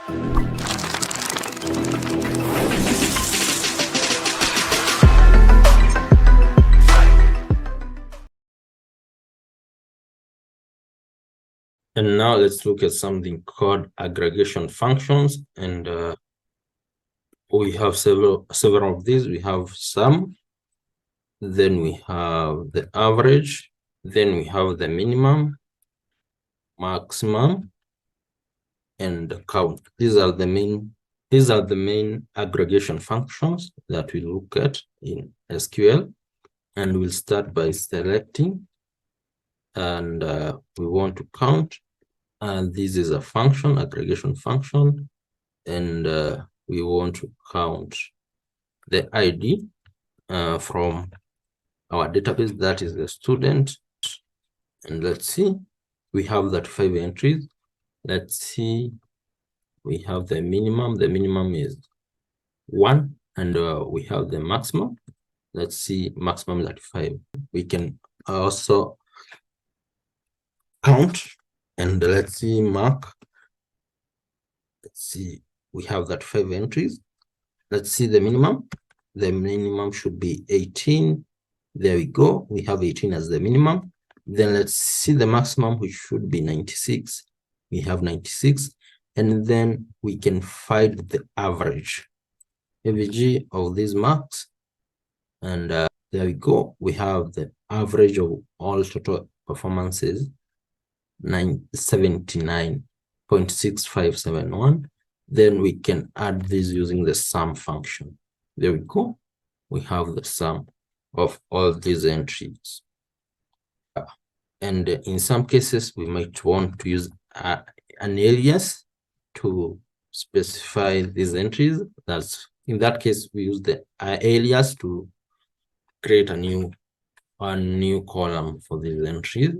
And now let's look at something called aggregation functions. And we have several of these. We have sum, then we have the average, then we have the minimum, maximum, and the count. These are the main aggregation functions that we look at in SQL. And we'll start by selecting, and we want to count. And this is a function, aggregation function, and we want to count the ID from our database, that is the student. And let's see, we have that 5 entries. Let's see, we have the minimum. The minimum is 1, and we have the maximum. Let's see, maximum is at 5. We can also count, and let's see, mark. Let's see, we have that 5 entries. Let's see the minimum. The minimum should be 18. There we go. We have 18 as the minimum. Then let's see the maximum, which should be 96. We have 96. And then we can find the average, AVG of these marks. And there we go. We have the average of all total performances, 79.6571. Then we can add this using the sum function. There we go. We have the sum of all these entries. And in some cases, we might want to use an alias to specify these entries. In that case, we use the alias to create a new column for these entries.